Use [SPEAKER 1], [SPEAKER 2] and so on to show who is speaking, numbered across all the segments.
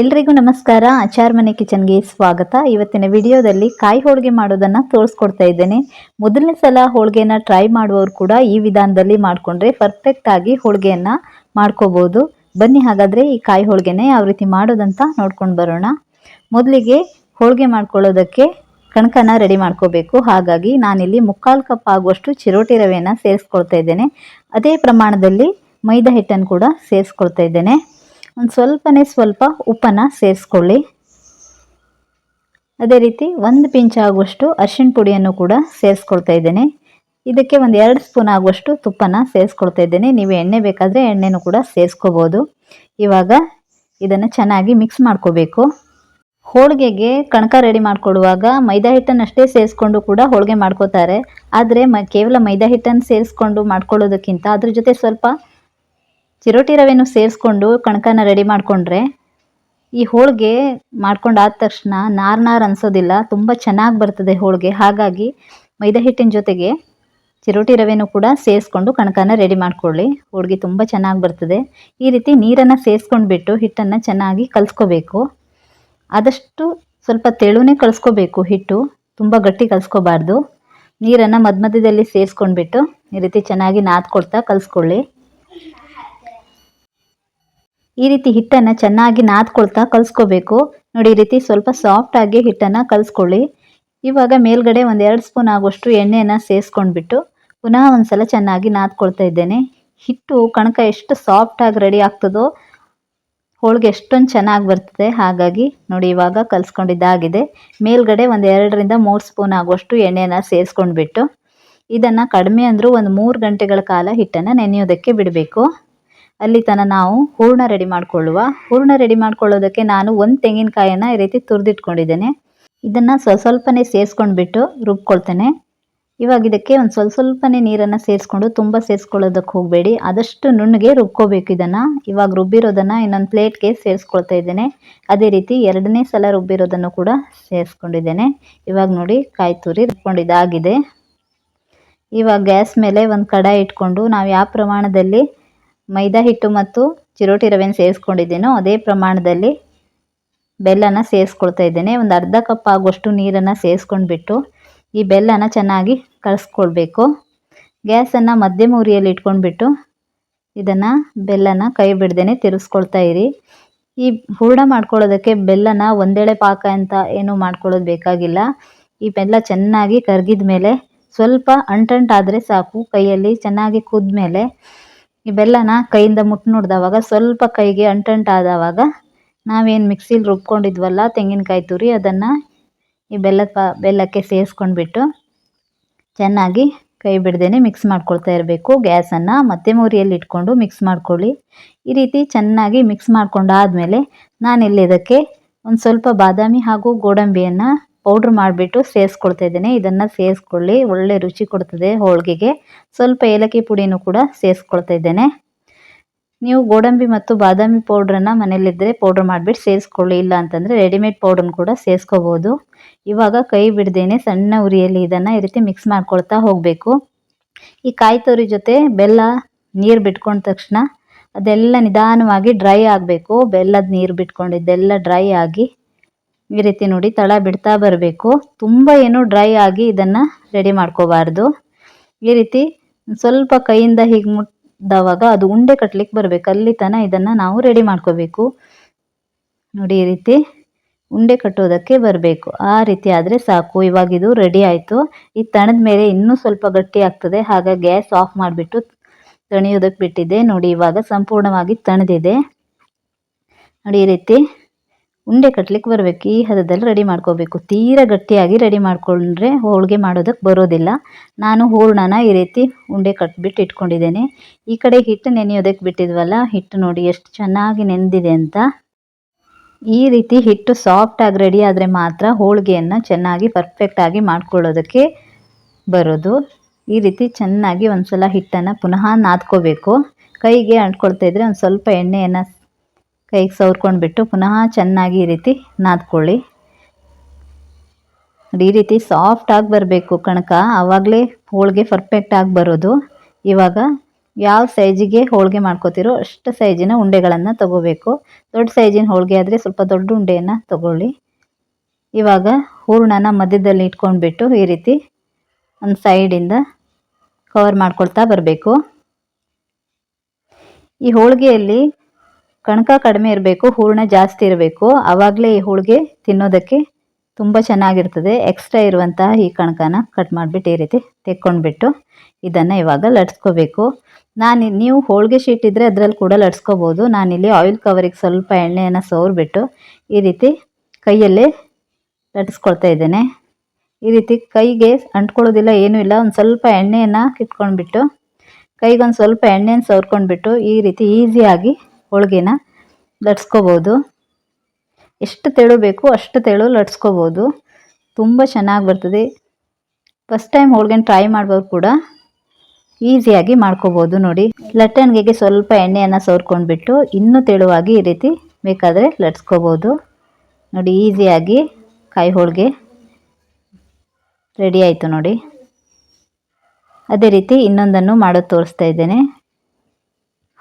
[SPEAKER 1] ಎಲ್ರಿಗೂ ನಮಸ್ಕಾರ. ಆಚಾರ್ ಮನೆ ಕಿಚನ್ಗೆ ಸ್ವಾಗತ. ಇವತ್ತಿನ ವಿಡಿಯೋದಲ್ಲಿ ಕಾಯಿ ಹೋಳಿಗೆ ಮಾಡೋದನ್ನ ತೋರಿಸ್ಕೊಡ್ತಾ ಇದ್ದೇನೆ. ಮೊದಲನೇ ಸಲ ಹೋಳಿಗೆನ ಟ್ರೈ ಮಾಡುವವರು ಕೂಡ ಈ ವಿಧಾನದಲ್ಲಿ ಮಾಡಿಕೊಂಡ್ರೆ ಪರ್ಫೆಕ್ಟ್ ಆಗಿ ಹೋಳಿಗೆಯನ್ನ ಮಾಡ್ಕೋಬಹುದು. ಬನ್ನಿ ಹಾಗಾದ್ರೆ ಈ ಕಾಯಿ ಹೋಳಿಗೆನ ಯಾವ ರೀತಿ ಮಾಡೋದಂತ ನೋಡ್ಕೊಂಡು ಬರೋಣ. ಮೊದಲಿಗೆ ಹೋಳಿಗೆ ಮಾಡ್ಕೊಳ್ಳೋದಕ್ಕೆ ಕಣಕನ ರೆಡಿ ಮಾಡ್ಕೋಬೇಕು. ಹಾಗಾಗಿ ನಾನಿಲ್ಲಿ 3/4 ಕಪ್ ಆಗುವಷ್ಟು ಚಿರೋಟಿ ರವೆಯನ್ನು ಸೇರಿಸ್ಕೊಳ್ತಾ ಇದ್ದೇನೆ. ಅದೇ ಪ್ರಮಾಣದಲ್ಲಿ ಮೈದಾ ಹಿಟ್ಟನ್ನು ಕೂಡ ಸೇರಿಸ್ಕೊಳ್ತಾ ಇದ್ದೇನೆ. ಒಂದು ಸ್ವಲ್ಪ ಉಪ್ಪನ್ನು ಸೇರಿಸ್ಕೊಳ್ಳಿ. ಅದೇ ರೀತಿ 1 ಪಿಂಚ್ ಆಗುವಷ್ಟು ಅರಿಶಿಣ ಪುಡಿಯನ್ನು ಕೂಡ ಸೇರಿಸ್ಕೊಳ್ತಾ ಇದ್ದೇನೆ. ಇದಕ್ಕೆ 2 ಸ್ಪೂನ್ ಆಗುವಷ್ಟು ತುಪ್ಪನ ಸೇರಿಸ್ಕೊಳ್ತಾ ಇದ್ದೇನೆ. ನೀವು ಎಣ್ಣೆ ಬೇಕಾದರೆ ಎಣ್ಣೆನೂ ಕೂಡ ಸೇರಿಸ್ಕೋಬೋದು. ಇವಾಗ ಇದನ್ನು ಚೆನ್ನಾಗಿ ಮಿಕ್ಸ್ ಮಾಡ್ಕೋಬೇಕು. ಹೋಳಿಗೆಗೆ ಕಣಕ ರೆಡಿ ಮಾಡ್ಕೊಳ್ಳುವಾಗ ಮೈದಾ ಹಿಟ್ಟನ್ನಷ್ಟೇ ಸೇರಿಸ್ಕೊಂಡು ಕೂಡ ಹೋಳಿಗೆ ಮಾಡ್ಕೋತಾರೆ. ಆದರೆ ಕೇವಲ ಮೈದಾ ಹಿಟ್ಟನ್ನು ಸೇರಿಸ್ಕೊಂಡು ಮಾಡ್ಕೊಳ್ಳೋದಕ್ಕಿಂತ ಅದ್ರ ಜೊತೆ ಸ್ವಲ್ಪ ಚಿರೋಟಿ ರವೆನೂ ಸೇರಿಸ್ಕೊಂಡು ಕಣಕನ ರೆಡಿ ಮಾಡಿಕೊಂಡ್ರೆ ಈ ಹೋಳಿಗೆ ಮಾಡ್ಕೊಂಡಾದ ತಕ್ಷಣ ನಾರು ಅನಿಸೋದಿಲ್ಲ, ತುಂಬ ಚೆನ್ನಾಗಿ ಬರ್ತದೆ ಹೋಳಿಗೆ. ಹಾಗಾಗಿ ಮೈದಾ ಹಿಟ್ಟಿನ ಜೊತೆಗೆ ಚಿರೋಟಿ ರವೆನೂ ಕೂಡ ಸೇರಿಸ್ಕೊಂಡು ಕಣಕನ ರೆಡಿ ಮಾಡ್ಕೊಳ್ಳಿ. ಹೋಳಿಗೆ ತುಂಬ ಚೆನ್ನಾಗಿ ಬರ್ತದೆ. ಈ ರೀತಿ ನೀರನ್ನು ಸೇರಿಸ್ಕೊಂಡ್ಬಿಟ್ಟು ಹಿಟ್ಟನ್ನು ಚೆನ್ನಾಗಿ ಕಲಿಸ್ಕೋಬೇಕು. ಆದಷ್ಟು ಸ್ವಲ್ಪ ತೆಳುನೇ ಕಲಿಸ್ಕೋಬೇಕು. ಹಿಟ್ಟು ತುಂಬ ಗಟ್ಟಿ ಕಲಿಸ್ಕೋಬಾರ್ದು. ನೀರನ್ನು ಮಧ್ಯದಲ್ಲಿ ಸೇರಿಸ್ಕೊಂಡ್ಬಿಟ್ಟು ಈ ರೀತಿ ಚೆನ್ನಾಗಿ ನಾದ್ಕೊಳ್ತಾ ಕಲಿಸ್ಕೊಳ್ಳಿ. ಈ ರೀತಿ ಹಿಟ್ಟನ್ನು ಚೆನ್ನಾಗಿ ನಾದ್ಕೊಳ್ತಾ ಕಲಿಸ್ಕೋಬೇಕು. ನೋಡಿ, ಈ ರೀತಿ ಸ್ವಲ್ಪ ಸಾಫ್ಟ್ ಆಗಿ ಹಿಟ್ಟನ್ನು ಕಲಿಸ್ಕೊಳ್ಳಿ. ಇವಾಗ ಮೇಲ್ಗಡೆ 2 ಸ್ಪೂನ್ ಆಗುವಷ್ಟು ಎಣ್ಣೆಯನ್ನು ಸೇರಿಸ್ಕೊಂಡ್ಬಿಟ್ಟು ಪುನಃ ಒಂದ್ಸಲ ಚೆನ್ನಾಗಿ ನಾದ್ಕೊಳ್ತಾ ಇದ್ದೇನೆ. ಹಿಟ್ಟು ಕಣಕ ಎಷ್ಟು ಸಾಫ್ಟಾಗಿ ರೆಡಿ ಆಗ್ತದೋ ಹೋಳಿಗೆ ಎಷ್ಟೊಂದು ಚೆನ್ನಾಗಿ ಬರ್ತದೆ. ಹಾಗಾಗಿ ನೋಡಿ, ಇವಾಗ ಕಲಿಸ್ಕೊಂಡಿದ್ದಾಗಿದೆ. ಮೇಲ್ಗಡೆ 2 ರಿಂದ 3 ಸ್ಪೂನ್ ಆಗುವಷ್ಟು ಎಣ್ಣೆಯನ್ನು ಸೇರಿಸ್ಕೊಂಡ್ಬಿಟ್ಟು ಇದನ್ನು ಕಡಿಮೆ ಅಂದರೂ 3 ಗಂಟೆಗಳ ಕಾಲ ಹಿಟ್ಟನ್ನು ನೆನೆಯೋದಕ್ಕೆ ಬಿಡಬೇಕು. ಅಲ್ಲಿ ತನಕ ನಾವು ಹೂರಣ ರೆಡಿ ಮಾಡ್ಕೊಳ್ಳುವ. ಹೂರಣ ರೆಡಿ ಮಾಡ್ಕೊಳ್ಳೋದಕ್ಕೆ ನಾನು 1 ತೆಂಗಿನಕಾಯನ್ನು ಈ ರೀತಿ ತುರಿದಿಟ್ಕೊಂಡಿದ್ದೇನೆ. ಇದನ್ನು ಸ್ವಲ್ಪನೇ ಸೇರಿಸ್ಕೊಂಡ್ಬಿಟ್ಟು ರುಬ್ಕೊಳ್ತೇನೆ. ಇವಾಗ ಇದಕ್ಕೆ ಸ್ವಲ್ಪನೇ ನೀರನ್ನು ಸೇರಿಸ್ಕೊಂಡು ತುಂಬ ಸೇರಿಸ್ಕೊಳ್ಳೋದಕ್ಕೆ ಹೋಗಬೇಡಿ. ಆದಷ್ಟು ನುಣ್ಣಗೆ ರುಬ್ಕೋಬೇಕು ಇದನ್ನು. ಇವಾಗ ರುಬ್ಬಿರೋದನ್ನು ಇನ್ನೊಂದು ಪ್ಲೇಟ್ಗೆ ಸೇರಿಸ್ಕೊಳ್ತಾ ಇದ್ದೇನೆ. ಅದೇ ರೀತಿ 2ನೇ ಸಲ ರುಬ್ಬಿರೋದನ್ನು ಕೂಡ ಸೇರಿಸ್ಕೊಂಡಿದ್ದೇನೆ. ಇವಾಗ ನೋಡಿ, ಕಾಯಿ ತುರಿ ರುಬ್ಕೊಂಡಿದ್ದಾಗಿದೆ. ಇವಾಗ ಗ್ಯಾಸ್ ಮೇಲೆ ಒಂದು ಕಡಾಯಿ ಇಟ್ಕೊಂಡು ನಾವು ಯಾವ ಪ್ರಮಾಣದಲ್ಲಿ ಮೈದಾ ಹಿಟ್ಟು ಮತ್ತು ಚಿರೋಟಿ ರವೆನ ಸೇರಿಸ್ಕೊಂಡಿದ್ದೇನೋ ಅದೇ ಪ್ರಮಾಣದಲ್ಲಿ ಬೆಲ್ಲನ ಸೇರಿಸ್ಕೊಳ್ತಾ ಇದ್ದೇನೆ. ಒಂದು ಅರ್ಧ ಕಪ್ ಆಗುವಷ್ಟು ನೀರನ್ನು ಸೇರಿಸ್ಕೊಂಡ್ಬಿಟ್ಟು ಈ ಬೆಲ್ಲನ ಚೆನ್ನಾಗಿ ಕಲಿಸ್ಕೊಳ್ಬೇಕು. ಗ್ಯಾಸನ್ನು ಮಧ್ಯಮ ಉರಿಯಲ್ಲಿ ಇಟ್ಕೊಂಡ್ಬಿಟ್ಟು ಇದನ್ನು ಬೆಲ್ಲನ ಕೈ ಬಿಡ್ದೇನೆ ತಿರುಗಿಸ್ಕೊಳ್ತಾ ಇರಿ. ಈ ಹೂರಣ ಮಾಡ್ಕೊಳ್ಳೋದಕ್ಕೆ ಬೆಲ್ಲನ ಒಂದೇಳೆ ಪಾಕ ಅಂತ ಏನೂ ಮಾಡ್ಕೊಳ್ಳೋದು ಬೇಕಾಗಿಲ್ಲ. ಈ ಬೆಲ್ಲ ಚೆನ್ನಾಗಿ ಕರಗಿದ ಮೇಲೆ ಸ್ವಲ್ಪ ಅಂಟಂಟಾದರೆ ಸಾಕು. ಕೈಯಲ್ಲಿ ಚೆನ್ನಾಗಿ ಕುದ್ಮೇಲೆ ಈ ಬೆಲ್ಲನ ಕೈಯಿಂದ ಮುಟ್ಟು ನೋಡಿದವಾಗ ಸ್ವಲ್ಪ ಕೈಗೆ ಅಂಟಂಟಾದವಾಗ ನಾವೇನು ಮಿಕ್ಸಿಲಿ ರುಬ್ಕೊಂಡಿದ್ವಲ್ಲ ತೆಂಗಿನಕಾಯಿ ತುರಿ, ಅದನ್ನು ಈ ಬೆಲ್ಲಕ್ಕೆ ಸೇರಿಸ್ಕೊಂಡ್ಬಿಟ್ಟು ಚೆನ್ನಾಗಿ ಕೈ ಬಿಡ್ದೇನೆ ಮಿಕ್ಸ್ ಮಾಡ್ಕೊಳ್ತಾ ಇರಬೇಕು. ಗ್ಯಾಸನ್ನು ಮಧ್ಯಮ ಉರಿಯಲ್ಲಿ ಇಟ್ಕೊಂಡು ಮಿಕ್ಸ್ ಮಾಡ್ಕೊಳ್ಳಿ. ಈ ರೀತಿ ಚೆನ್ನಾಗಿ ಮಿಕ್ಸ್ ಮಾಡ್ಕೊಂಡಾದಮೇಲೆ ನಾನಿಲ್ಲಿ ಇದಕ್ಕೆ ಸ್ವಲ್ಪ ಬಾದಾಮಿ ಹಾಗೂ ಗೋಡಂಬಿಯನ್ನು ಪೌಡ್ರ್ ಮಾಡಿಬಿಟ್ಟು ಸೇರಿಸ್ಕೊಳ್ತಾ ಇದ್ದೇನೆ. ಇದನ್ನು ಸೇರಿಸ್ಕೊಳ್ಳಿ, ಒಳ್ಳೆ ರುಚಿ ಕೊಡ್ತದೆ ಹೋಳಿಗೆಗೆ. ಸ್ವಲ್ಪ ಏಲಕ್ಕಿ ಪುಡಿನೂ ಕೂಡ ಸೇರಿಸ್ಕೊಳ್ತಾ ಇದ್ದೇನೆ. ನೀವು ಗೋಡಂಬಿ ಮತ್ತು ಬಾದಾಮಿ ಪೌಡ್ರನ್ನು ಮನೇಲಿದ್ದರೆ ಪೌಡ್ರ್ ಮಾಡಿಬಿಟ್ಟು ಸೇರಿಸ್ಕೊಳ್ಳಿ. ಇಲ್ಲ ಅಂತಂದರೆ ರೆಡಿಮೇಡ್ ಪೌಡ್ರನ್ನು ಕೂಡ ಸೇರಿಸ್ಕೋಬೋದು. ಇವಾಗ ಕೈ ಬಿಡ್ದೇನೆ ಸಣ್ಣ ಉರಿಯಲ್ಲಿ ಇದನ್ನು ಈ ರೀತಿ ಮಿಕ್ಸ್ ಮಾಡ್ಕೊಳ್ತಾ ಹೋಗಬೇಕು. ಈ ಕಾಯಿ ತುರಿ ಜೊತೆ ಬೆಲ್ಲ ನೀರು ಬಿಟ್ಕೊಂಡ ತಕ್ಷಣ ಅದೆಲ್ಲ ನಿಧಾನವಾಗಿ ಡ್ರೈ ಆಗಬೇಕು. ಬೆಲ್ಲದ ನೀರು ಬಿಟ್ಕೊಂಡಿದ್ದೆಲ್ಲ ಡ್ರೈ ಆಗಿ ಈ ರೀತಿ ನೋಡಿ ತಳ ಬಿಡ್ತಾ ಬರಬೇಕು. ತುಂಬ ಏನು ಡ್ರೈ ಆಗಿ ಇದನ್ನು ರೆಡಿ ಮಾಡ್ಕೋಬಾರ್ದು. ಈ ರೀತಿ ಸ್ವಲ್ಪ ಕೈಯಿಂದ ಹೀಗೆ ಮುಟ್ಟಿದವಾಗ ಅದು ಉಂಡೆ ಕಟ್ಟಲಿಕ್ಕೆ ಬರಬೇಕು. ಅಲ್ಲಿ ತನಕ ಇದನ್ನು ನಾವು ರೆಡಿ ಮಾಡ್ಕೋಬೇಕು. ನೋಡಿ, ಈ ರೀತಿ ಉಂಡೆ ಕಟ್ಟೋದಕ್ಕೆ ಬರಬೇಕು. ಆ ರೀತಿ ಆದರೆ ಸಾಕು. ಇವಾಗ ಇದು ರೆಡಿ ಆಯಿತು. ಇದು ತಣದ ಮೇಲೆ ಇನ್ನೂ ಸ್ವಲ್ಪ ಗಟ್ಟಿ ಆಗ್ತದೆ. ಹಾಗಾಗಿ ಗ್ಯಾಸ್ ಆಫ್ ಮಾಡಿಬಿಟ್ಟು ತಣಿಯೋದಕ್ಕೆ ಬಿಟ್ಟಿದ್ದೆ. ನೋಡಿ, ಇವಾಗ ಸಂಪೂರ್ಣವಾಗಿ ತಣದಿದೆ. ನೋಡಿ, ಈ ರೀತಿ ಉಂಡೆ ಕಟ್ಟಲಿಕ್ಕೆ ಬರಬೇಕು. ಈ ಹದದಲ್ಲಿ ರೆಡಿ ಮಾಡ್ಕೋಬೇಕು. ತೀರಾ ಗಟ್ಟಿಯಾಗಿ ರೆಡಿ ಮಾಡ್ಕೊಂಡ್ರೆ ಹೋಳಿಗೆ ಮಾಡೋದಕ್ಕೆ ಬರೋದಿಲ್ಲ. ನಾನು ಹೂರಣನ ಈ ರೀತಿ ಉಂಡೆ ಕಟ್ಬಿಟ್ಟು ಇಟ್ಕೊಂಡಿದ್ದೇನೆ. ಈ ಕಡೆ ಹಿಟ್ಟು ನೆನೆಯೋದಕ್ಕೆ ಬಿಟ್ಟಿದ್ವಲ್ಲ, ಹಿಟ್ಟು ನೋಡಿ ಎಷ್ಟು ಚೆನ್ನಾಗಿ ನೆನೆದಿದೆ ಅಂತ. ಈ ರೀತಿ ಹಿಟ್ಟು ಸಾಫ್ಟಾಗಿ ರೆಡಿ ಆದರೆ ಮಾತ್ರ ಹೋಳಿಗೆಯನ್ನು ಚೆನ್ನಾಗಿ ಪರ್ಫೆಕ್ಟಾಗಿ ಮಾಡ್ಕೊಳ್ಳೋದಕ್ಕೆ ಬರೋದು. ಈ ರೀತಿ ಚೆನ್ನಾಗಿ ಒಂದ್ಸಲ ಹಿಟ್ಟನ್ನು ಪುನಃ ನಾದ್ಕೋಬೇಕು. ಕೈಗೆ ಅಂಟ್ಕೊಳ್ತಾ ಇದ್ದರೆ ಸ್ವಲ್ಪ ಎಣ್ಣೆಯನ್ನು ಕೈಗೆ ಸವರ್ಕೊಂಡ್ಬಿಟ್ಟು ಪುನಃ ಚೆನ್ನಾಗಿ ಈ ರೀತಿ ನಾದ್ಕೊಳ್ಳಿ. ಈ ರೀತಿ ಸಾಫ್ಟಾಗಿ ಬರಬೇಕು ಕಣಕ, ಆವಾಗಲೇ ಹೋಳಿಗೆ ಪರ್ಫೆಕ್ಟಾಗಿ ಬರೋದು. ಇವಾಗ ಯಾವ ಸೈಜಿಗೆ ಹೋಳಿಗೆ ಮಾಡ್ಕೋತಿರೋ ಅಷ್ಟು ಸೈಜಿನ ಉಂಡೆಗಳನ್ನು ತಗೋಬೇಕು. ದೊಡ್ಡ ಸೈಜಿನ ಹೋಳಿಗೆ ಆದರೆ ಸ್ವಲ್ಪ ದೊಡ್ಡ ಉಂಡೆಯನ್ನು ತಗೊಳ್ಳಿ. ಇವಾಗ ಹೂರಣನ ಮಧ್ಯದಲ್ಲಿ ಇಟ್ಕೊಂಡ್ಬಿಟ್ಟು ಈ ರೀತಿ ಒಂದು ಸೈಡಿಂದ ಕವರ್ ಮಾಡ್ಕೊಳ್ತಾ ಬರಬೇಕು. ಈ ಹೋಳಿಗೆಯಲ್ಲಿ ಕಣಕ ಕಡಿಮೆ ಇರಬೇಕು, ಹೂರಣ ಜಾಸ್ತಿ ಇರಬೇಕು. ಆವಾಗಲೇ ಈ ಹೋಳಿಗೆ ತಿನ್ನೋದಕ್ಕೆ ತುಂಬ ಚೆನ್ನಾಗಿರ್ತದೆ. ಎಕ್ಸ್ಟ್ರಾ ಇರುವಂತಹ ಈ ಕಣಕನ ಕಟ್ ಮಾಡಿಬಿಟ್ಟು ಈ ರೀತಿ ತೆಕ್ಕೊಂಡ್ಬಿಟ್ಟು ಇದನ್ನು ಇವಾಗ ಲಟ್ಸ್ಕೋಬೇಕು. ನೀವು ಹೋಳಿಗೆ ಶೀಟ್ ಇದ್ದರೆ ಅದರಲ್ಲಿ ಕೂಡ ಲಟ್ಸ್ಕೋಬೋದು. ನಾನಿಲ್ಲಿ ಆಯಿಲ್ ಕವರಿಗೆ ಸ್ವಲ್ಪ ಎಣ್ಣೆಯನ್ನು ಸವರ್ಬಿಟ್ಟು ಈ ರೀತಿ ಕೈಯಲ್ಲೇ ಲಟ್ಸ್ಕೊಳ್ತಾ ಇದ್ದೇನೆ. ಈ ರೀತಿ ಕೈಗೆ ಅಂಟ್ಕೊಳ್ಳೋದಿಲ್ಲ, ಏನೂ ಇಲ್ಲ. ಒಂದು ಸ್ವಲ್ಪ ಎಣ್ಣೆಯನ್ನು ಇಟ್ಕೊಂಡ್ಬಿಟ್ಟು ಕೈಗೊಂದು ಸ್ವಲ್ಪ ಎಣ್ಣೆಯನ್ನು ಸವರ್ಕೊಂಡ್ಬಿಟ್ಟು ಈ ರೀತಿ ಈಸಿಯಾಗಿ ಹೋಳಿಗೆನ ಲಟ್ಸ್ಕೋಬೋದು. ಎಷ್ಟು ತೆಳು ಬೇಕು ಅಷ್ಟು ತೆಳು ಲಟ್ಸ್ಕೋಬೋದು. ತುಂಬ ಚೆನ್ನಾಗಿ ಬರ್ತದೆ. ಫಸ್ಟ್ ಟೈಮ್ ಹೋಳಿಗೆನ ಟ್ರೈ ಮಾಡೋರು ಕೂಡ ಈಸಿಯಾಗಿ ಮಾಡ್ಕೋಬೋದು. ನೋಡಿ, ಲಟ್ಟಣಿಗೆಗೆ ಸ್ವಲ್ಪ ಎಣ್ಣೆಯನ್ನು ಸವರ್ಕೊಂಡ್ಬಿಟ್ಟು ಇನ್ನೂ ತೆಳುವಾಗಿ ಈ ರೀತಿ ಬೇಕಾದರೆ ಲಟ್ಸ್ಕೋಬೋದು. ನೋಡಿ, ಈಸಿಯಾಗಿ ಕಾಯಿ ಹೋಳಿಗೆ ರೆಡಿ ಆಯಿತು ನೋಡಿ. ಅದೇ ರೀತಿ ಇನ್ನೊಂದನ್ನು ಮಾಡೋದು ತೋರಿಸ್ತಾ ಇದ್ದೇನೆ.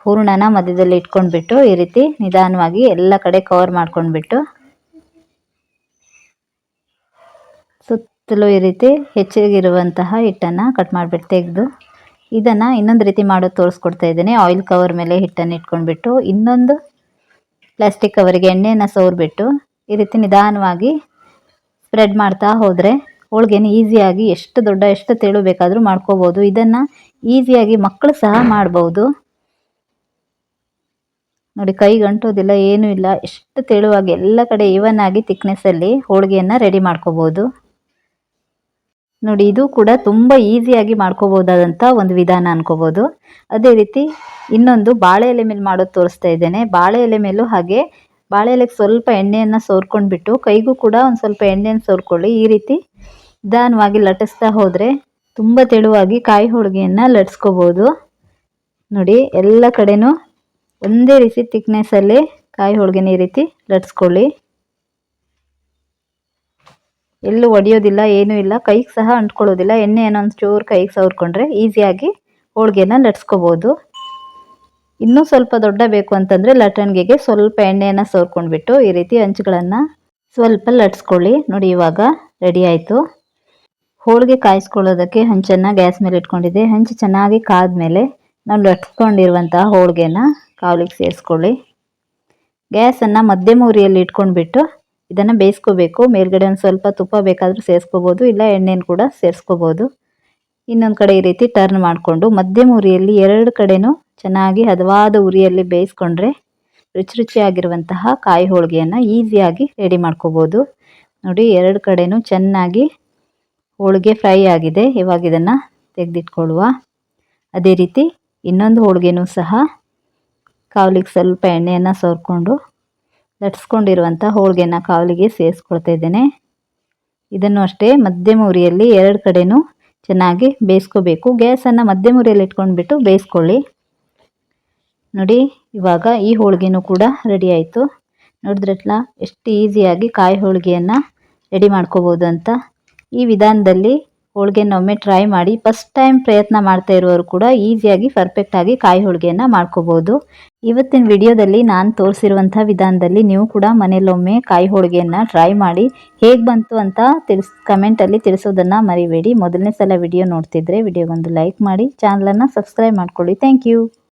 [SPEAKER 1] ಹೂರಣನ ಮಧ್ಯದಲ್ಲಿ ಇಟ್ಕೊಂಡ್ಬಿಟ್ಟು ಈ ರೀತಿ ನಿಧಾನವಾಗಿ ಎಲ್ಲ ಕಡೆ ಕವರ್ ಮಾಡ್ಕೊಂಡ್ಬಿಟ್ಟು ಸುತ್ತಲೂ ಈ ರೀತಿ ಹೆಚ್ಚಿಗಿರುವಂತಹ ಹಿಟ್ಟನ್ನು ಕಟ್ ಮಾಡಿಬಿಟ್ಟು ತೆಗೆದು ಇದನ್ನು ಇನ್ನೊಂದು ರೀತಿ ಮಾಡೋದು ತೋರಿಸ್ಕೊಡ್ತಾ ಇದ್ದೇನೆ. ಆಯಿಲ್ ಕವರ್ ಮೇಲೆ ಹಿಟ್ಟನ್ನು ಇಟ್ಕೊಂಡ್ಬಿಟ್ಟು ಇನ್ನೊಂದು ಪ್ಲಾಸ್ಟಿಕ್ ಕವರಿಗೆ ಎಣ್ಣೆಯನ್ನು ಸವರ್ಬಿಟ್ಟು ಈ ರೀತಿ ನಿಧಾನವಾಗಿ ಸ್ಪ್ರೆಡ್ ಮಾಡ್ತಾ ಹೋದರೆ ಹೋಳಿಗೆನ ಈಸಿಯಾಗಿ ಎಷ್ಟು ದೊಡ್ಡ ಎಷ್ಟು ತೆಳು ಬೇಕಾದರೂ ಮಾಡ್ಕೋಬೋದು. ಇದನ್ನು ಈಸಿಯಾಗಿ ಮಕ್ಕಳು ಸಹ ಮಾಡ್ಬೋದು. ನೋಡಿ, ಕೈಗೆ ಅಂಟೋದಿಲ್ಲ, ಏನೂ ಇಲ್ಲ. ಎಷ್ಟು ತೆಳುವಾಗಿ ಎಲ್ಲ ಕಡೆ ಈವನ್ ಆಗಿ ಥಿಕ್ನೆಸ್ಸಲ್ಲಿ ಹೋಳಿಗೆಯನ್ನು ರೆಡಿ ಮಾಡ್ಕೋಬೋದು. ನೋಡಿ, ಇದು ಕೂಡ ತುಂಬ ಈಸಿಯಾಗಿ ಮಾಡ್ಕೋಬೋದಾದಂಥ ಒಂದು ವಿಧಾನ ಅನ್ಕೋಬೋದು. ಅದೇ ರೀತಿ ಇನ್ನೊಂದು ಬಾಳೆ ಎಲೆ ಮೇಲೆ ಮಾಡೋದು ತೋರಿಸ್ತಾ ಇದ್ದೇನೆ. ಬಾಳೆ ಎಲೆ ಮೇಲೂ ಹಾಗೆ ಬಾಳೆ ಎಲೆಗೆ ಸ್ವಲ್ಪ ಎಣ್ಣೆಯನ್ನು ಸವರ್ಕೊಂಡ್ಬಿಟ್ಟು ಕೈಗೂ ಕೂಡ ಒಂದು ಸ್ವಲ್ಪ ಎಣ್ಣೆಯನ್ನು ಸವರ್ಕೊಳ್ಳಿ. ಈ ರೀತಿ ನಿಧಾನವಾಗಿ ಲಟ್ಟಿಸ್ತಾ ಹೋದರೆ ತುಂಬ ತೆಳುವಾಗಿ ಕಾಯಿ ಹೋಳಿಗೆಯನ್ನು ಲಟ್ಸ್ಕೋಬೋದು. ನೋಡಿ, ಎಲ್ಲ ಕಡೆನೂ ಒಂದೇ ರೀತಿ ಥಿಕ್ನೆಸ್ಸಲ್ಲಿ ಕಾಯಿ ಹೋಳಿಗೆನ ಈ ರೀತಿ ಲಟ್ಸ್ಕೊಳ್ಳಿ. ಎಲ್ಲೂ ಒಡೆಯೋದಿಲ್ಲ, ಏನೂ ಇಲ್ಲ. ಕೈಗೆ ಸಹ ಅಂಟ್ಕೊಳ್ಳೋದಿಲ್ಲ. ಎಣ್ಣೆಯನ್ನು ಒಂದು ಚೂರು ಕೈಗೆ ಸವರ್ಕೊಂಡ್ರೆ ಈಸಿಯಾಗಿ ಹೋಳಿಗೆನ ಲಟ್ಸ್ಕೋಬೋದು. ಇನ್ನೂ ಸ್ವಲ್ಪ ದೊಡ್ಡ ಬೇಕು ಅಂತಂದರೆ ಲಟ್ಟಣಿಗೆಗೆ ಸ್ವಲ್ಪ ಎಣ್ಣೆಯನ್ನು ಸವರ್ಕೊಂಡ್ಬಿಟ್ಟು ಈ ರೀತಿ ಹಂಚುಗಳನ್ನು ಸ್ವಲ್ಪ ಲಟ್ಸ್ಕೊಳ್ಳಿ. ನೋಡಿ, ಇವಾಗ ರೆಡಿ ಆಯಿತು. ಹೋಳಿಗೆ ಕಾಯಿಸ್ಕೊಳ್ಳೋದಕ್ಕೆ ಹಂಚನ್ನು ಗ್ಯಾಸ್ ಮೇಲೆ ಇಟ್ಕೊಂಡಿದ್ದೆ. ಹಂಚು ಚೆನ್ನಾಗಿ ಕಾದ್ಮೇಲೆ ನಾವು ಲಟ್ಸ್ಕೊಂಡಿರುವಂತಹ ಹೋಳಿಗೆನ ಕಾವಲಿಗೆ ಸೇರಿಸ್ಕೊಳ್ಳಿ. ಗ್ಯಾಸನ್ನು ಮಧ್ಯಮ ಉರಿಯಲ್ಲಿ ಇಟ್ಕೊಂಡ್ಬಿಟ್ಟು ಇದನ್ನು ಬೇಯಿಸ್ಕೋಬೇಕು. ಮೇಲ್ಗಡೆ ಒಂದು ಸ್ವಲ್ಪ ತುಪ್ಪ ಬೇಕಾದರೂ ಸೇರಿಸ್ಕೋಬೋದು, ಇಲ್ಲ ಎಣ್ಣೆನ ಕೂಡ ಸೇರಿಸ್ಕೋಬೋದು. ಇನ್ನೊಂದು ಕಡೆ ಈ ರೀತಿ ಟರ್ನ್ ಮಾಡಿಕೊಂಡು ಮಧ್ಯಮ ಉರಿಯಲ್ಲಿ ಎರಡು ಕಡೆನೂ ಚೆನ್ನಾಗಿ ಹದವಾದ ಉರಿಯಲ್ಲಿ ಬೇಯಿಸ್ಕೊಂಡ್ರೆ ರುಚಿಯಾಗಿರುವಂತಹ ಕಾಯಿ ಹೋಳಿಗೆಯನ್ನು ಈಸಿಯಾಗಿ ರೆಡಿ ಮಾಡ್ಕೋಬೋದು. ನೋಡಿ, ಎರಡು ಕಡೆನೂ ಚೆನ್ನಾಗಿ ಹೋಳಿಗೆ ಫ್ರೈ ಆಗಿದೆ. ಇವಾಗ ಇದನ್ನು ತೆಗೆದಿಟ್ಕೊಳ್ಳುವ. ಅದೇ ರೀತಿ ಇನ್ನೊಂದು ಹೋಳಿಗೆನೂ ಸಹ ಕಾವಲಿಗೆ ಸ್ವಲ್ಪ ಎಣ್ಣೆಯನ್ನು ಸವರ್ಕೊಂಡು ಲಟ್ಸ್ಕೊಂಡಿರುವಂಥ ಹೋಳಿಗೆನ ಕಾವಲಿಗೆ ಸೇರಿಸ್ಕೊಳ್ತಾ ಇದ್ದೇನೆ. ಇದನ್ನು ಅಷ್ಟೇ ಮಧ್ಯಮ ಉರಿಯಲ್ಲಿ ಎರಡು ಕಡೆನೂ ಚೆನ್ನಾಗಿ ಬೇಯಿಸ್ಕೋಬೇಕು. ಗ್ಯಾಸನ್ನು ಮಧ್ಯಮ ಉರಿಯಲ್ಲಿ ಇಟ್ಕೊಂಡ್ಬಿಟ್ಟು ಬೇಯಿಸ್ಕೊಳ್ಳಿ. ನೋಡಿ, ಇವಾಗ ಈ ಹೋಳಿಗೆನೂ ಕೂಡ ರೆಡಿ ಆಯಿತು. ನೋಡಿದ್ರಲ್ಲ ಎಷ್ಟು ಈಸಿಯಾಗಿ ಕಾಯಿ ಹೋಳಿಗೆಯನ್ನು ರೆಡಿ ಮಾಡ್ಕೋಬೋದು ಅಂತ. ಈ ವಿಧಾನದಲ್ಲಿ ಹೋಳಿಗೆನ ಒಮ್ಮೆ ಟ್ರೈ ಮಾಡಿ. ಫಸ್ಟ್ ಟೈಮ್ ಪ್ರಯತ್ನ ಮಾಡ್ತಾ ಇರೋರು ಕೂಡ ಈಸಿಯಾಗಿ ಪರ್ಫೆಕ್ಟಾಗಿ ಕಾಯಿ ಹೋಳಿಗೆಯನ್ನು ಮಾಡ್ಕೋಬೋದು. ಇವತ್ತಿನ ವಿಡಿಯೋದಲ್ಲಿ ನಾನು ತೋರಿಸಿರುವಂಥ ವಿಧಾನದಲ್ಲಿ ನೀವು ಕೂಡ ಮನೆಯಲ್ಲೊಮ್ಮೆ ಕಾಯಿ ಹೋಳಿಗೆಯನ್ನು ಟ್ರೈ ಮಾಡಿ ಹೇಗೆ ಬಂತು ಅಂತ ಕಮೆಂಟಲ್ಲಿ ತಿಳಿಸೋದನ್ನು ಮರಿಬೇಡಿ. ಮೊದಲನೇ ಸಲ ವಿಡಿಯೋ ನೋಡ್ತಿದ್ರೆ ವಿಡಿಯೋಗೊಂದು ಲೈಕ್ ಮಾಡಿ, ಚಾನಲನ್ನು ಸಬ್ಸ್ಕ್ರೈಬ್ ಮಾಡ್ಕೊಳ್ಳಿ. Thank you.